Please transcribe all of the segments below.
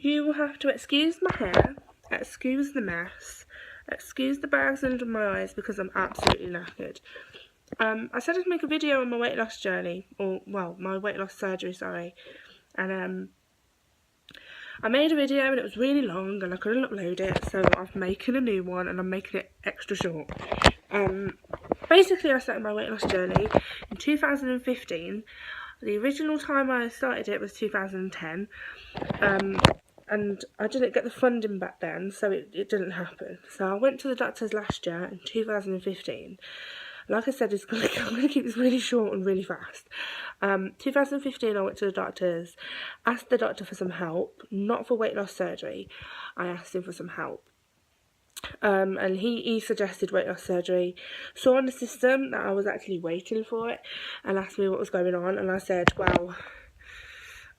You will have to excuse my hair, excuse the mess, excuse the bags under my eyes because I'm absolutely knackered. I said I'd make a video on my weight loss journey, or, well, my weight loss surgery, sorry. And, I made a video and it was really long and I couldn't upload it, so I'm making a new one and I'm making it extra short. Basically, I started my weight loss journey in 2015. The original time I started it was 2010. And I didn't get the funding back then, so it didn't happen. So I went to the doctors last year in 2015. Like I said, I'm going to keep this really short and really fast. 2015, I went to the doctors, asked the doctor for some help, not for weight loss surgery. I asked him for some help. And he suggested weight loss surgery, saw on the system that I was actually waiting for it, and asked me what was going on, and I said, well,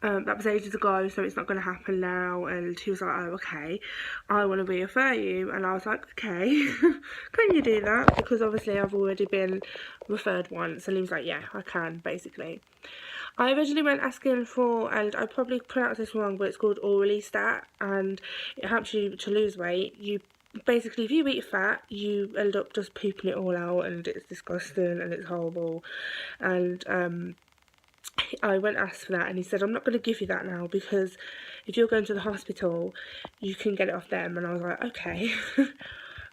that was ages ago, so it's not going to happen now. And he was like, oh, okay, I want to refer you. And I was like, okay, can you do that? Because obviously I've already been referred once. And he was like, yeah, I can, basically. I originally went asking for, and I probably pronounced this wrong, but it's called Oralistat, and it helps you to lose weight. Basically, if you eat fat, you end up just pooping it all out, and it's disgusting and it's horrible. And I went asked for that, and he said, I'm not going to give you that now, because if you're going to the hospital, you can get it off them. And I was like, okay,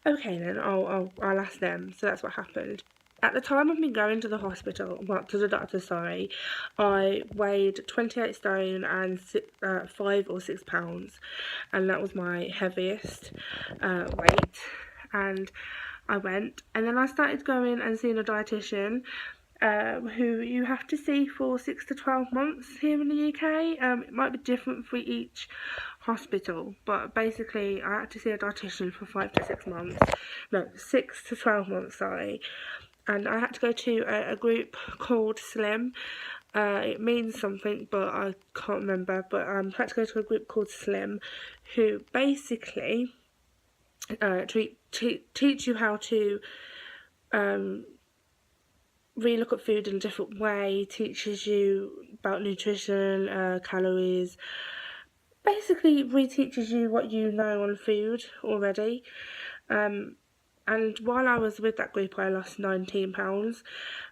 okay then, I'll ask them. So that's what happened. At the time of me going to the hospital, well, to the doctor, sorry, I weighed 28 stone and 5 or 6 pounds, and that was my heaviest weight. And I went, and then I started going and seeing a dietitian, who you have to see for 6 to 12 months here in the UK. It might be different for each hospital, but basically I had to see a dietitian for 5 to 6 months. No, 6 to 12 months, sorry. And I had to go to a group called Slim. It means something, but I can't remember. But I had to go to a group called Slim, who basically teach you how to really look at food in a different way, teaches you about nutrition, calories, basically reteaches you what you know on food already. And while I was with that group, I lost 19 pounds.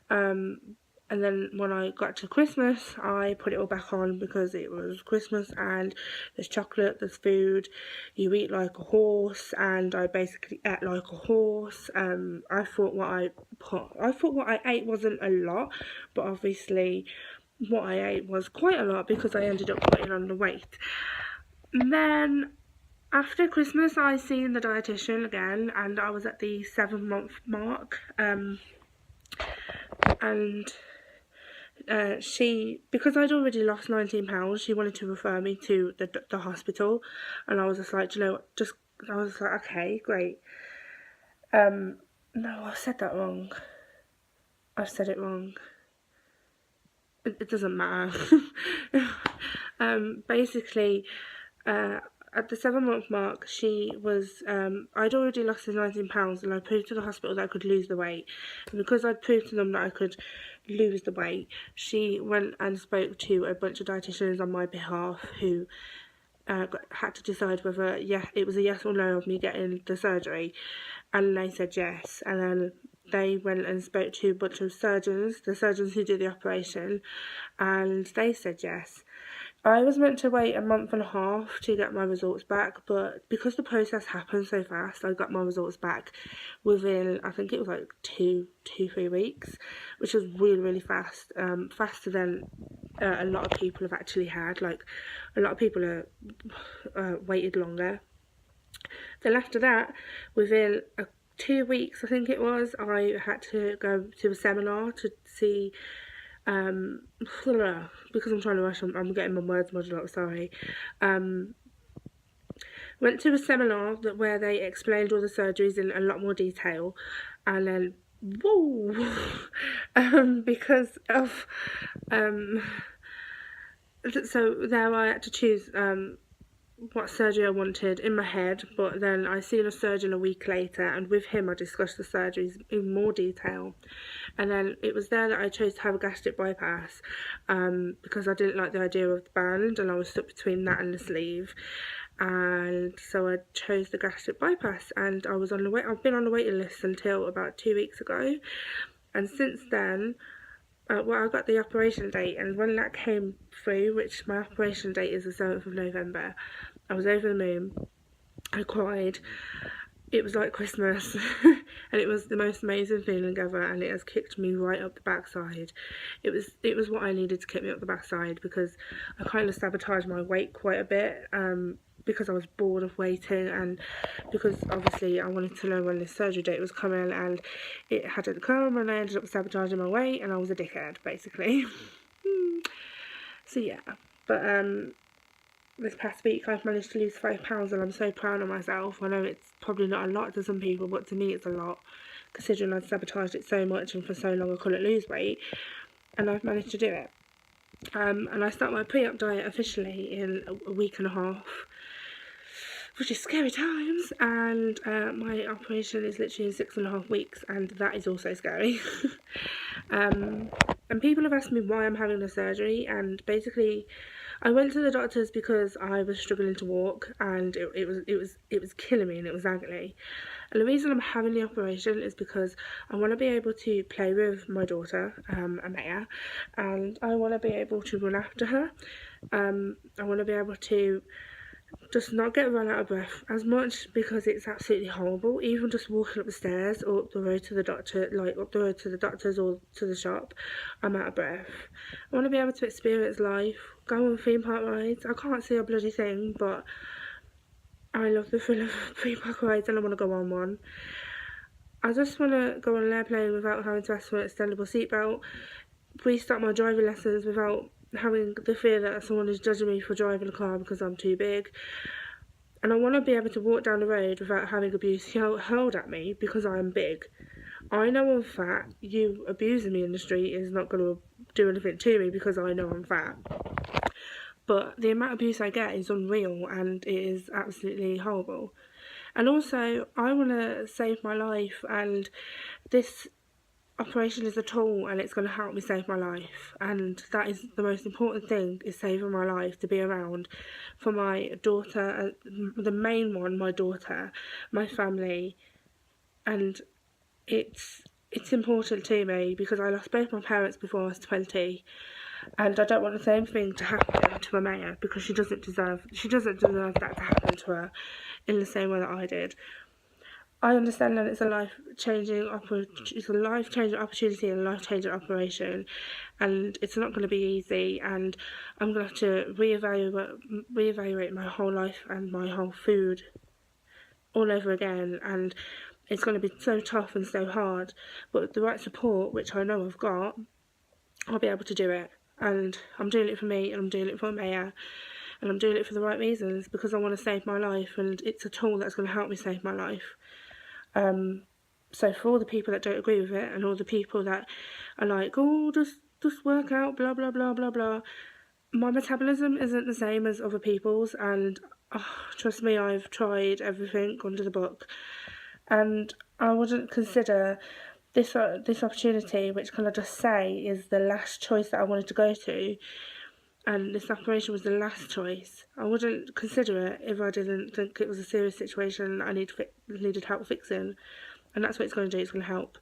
And then when I got to Christmas, I put it all back on because it was Christmas and there's chocolate, there's food, you eat like a horse, and I basically ate like a horse. I thought what I ate wasn't a lot, but obviously what I ate was quite a lot because I ended up putting on the weight. And then after Christmas, I seen the dietitian again, and I was at the 7-month mark. And she, because I'd already lost 19 pounds, she wanted to refer me to the hospital, and I was just like, you know what, I was like, okay, great. No, I said that wrong. I've said it wrong. It doesn't matter. Basically, at the 7-month mark, she was, I'd already lost the 19 pounds, and I proved to the hospital that I could lose the weight. And because I'd proved to them that I could lose the weight, she went and spoke to a bunch of dietitians on my behalf, who had to decide whether it was a yes or no of me getting the surgery. And they said yes. And then they went and spoke to a bunch of surgeons, the surgeons who did the operation, and they said yes. I was meant to wait a month and a half to get my results back, but because the process happened so fast, I got my results back within, I think it was like 3 weeks, which was really, really fast, faster than a lot of people have actually had. Like, a lot of people are waited longer. Then after that, within 2 weeks, I think it was, I had to go to a seminar to see, because I'm trying to rush, I'm getting my words muddled up, sorry. Went to a seminar where they explained all the surgeries in a lot more detail, and then, whoa, because of, so there I had to choose, what surgery I wanted in my head, but then I seen a surgeon a week later, and with him I discussed the surgeries in more detail. And then it was there that I chose to have a gastric bypass, because I didn't like the idea of the band, and I was stuck between that and the sleeve. And so I chose the gastric bypass, and I was on the I've been on the waiting list until about 2 weeks ago, and since then, well, I got the operation date, and when that came through, which my operation date is the 7th of November, I was over the moon. I cried. It was like Christmas, and it was the most amazing feeling ever, and it has kicked me right up the backside. It was what I needed to kick me up the backside, because I kind of sabotaged my weight quite a bit, because I was bored of waiting, and because obviously I wanted to know when this surgery date was coming, and it hadn't come, and I ended up sabotaging my weight, and I was a dickhead, basically. So yeah, but this past week I've managed to lose 5 pounds, and I'm so proud of myself. I know it's probably not a lot to some people, but to me it's a lot, considering I'd sabotaged it so much and for so long I couldn't lose weight, and I've managed to do it. And I start my pre-op diet officially in a week and a half, which is scary times, and my operation is literally in 6.5 weeks, and that is also scary. And people have asked me why I'm having the surgery, and basically I went to the doctors because I was struggling to walk, and it was killing me, and it was ugly. And the reason I'm having the operation is because I want to be able to play with my daughter, Amaya, and I want to be able to run after her. I want to be able to just not get run out of breath as much, because it's absolutely horrible. Even just walking up the stairs or up the road to the doctor, like up the road to the doctors or to the shop, I'm out of breath. I want to be able to experience life, go on theme park rides. I can't see a bloody thing, but I love the thrill of theme park rides, and I want to go on one. I just want to go on an airplane without having to ask for an extendable seatbelt, restart my driving lessons without having the fear that someone is judging me for driving a car because I'm too big. And I want to be able to walk down the road without having abuse hurled at me because I'm big. I know I'm fat. You abusing me in the street is not going to do anything to me because I know I'm fat. But the amount of abuse I get is unreal, and it is absolutely horrible. And also, I want to save my life, and this operation is a tool, and it's going to help me save my life, and that is the most important thing, is saving my life, to be around for my daughter, the main one, my daughter, my family. And it's important to me because I lost both my parents before I was 20, and I don't want the same thing to happen to Amaya, because she doesn't deserve that to happen to her in the same way that I did. I understand that it's a life-changing opportunity and a life-changing operation, and it's not going to be easy, and I'm going to have to reevaluate my whole life and my whole food all over again, and it's going to be so tough and so hard, but with the right support, which I know I've got, I'll be able to do it. And I'm doing it for me, and I'm doing it for Maya, and I'm doing it for the right reasons, because I want to save my life, and it's a tool that's going to help me save my life. So for all the people that don't agree with it, and all the people that are like, oh, just work out, blah blah blah blah blah, my metabolism isn't the same as other people's, and trust me, I've tried everything under the book, and I wouldn't consider this opportunity, which can I just say is the last choice that I wanted to go to, and this operation was the last choice. I wouldn't consider it if I didn't think it was a serious situation that I needed help fixing, and that's what it's going to do. It's going to help.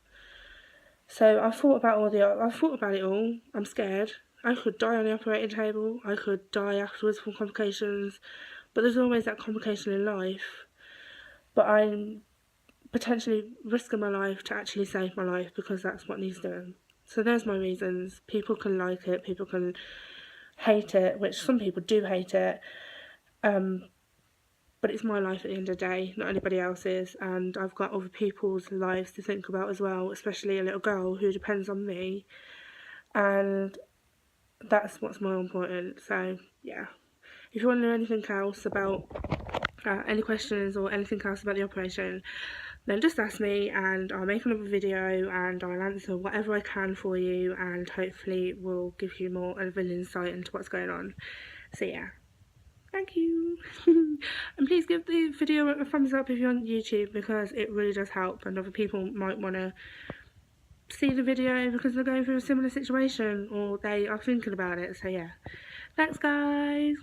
So I thought about it all. I'm scared. I could die on the operating table. I could die afterwards from complications, but there's always that complication in life. But I'm potentially risking my life to actually save my life, because that's what needs doing. So there's my reasons. People can like it, people can hate it, which some people do hate it, but it's my life at the end of the day, not anybody else's, and I've got other people's lives to think about as well, especially a little girl who depends on me, and that's what's more important. So yeah, if you want to know anything else about any questions or anything else about the operation, then just ask me, and I'll make another video, and I'll answer whatever I can for you, and hopefully will give you more of an insight into what's going on. So yeah. thank you. And please give the video a thumbs up if you're on YouTube, because it really does help, and other people might want to see the video because they're going through a similar situation or they are thinking about it. So yeah, thanks guys.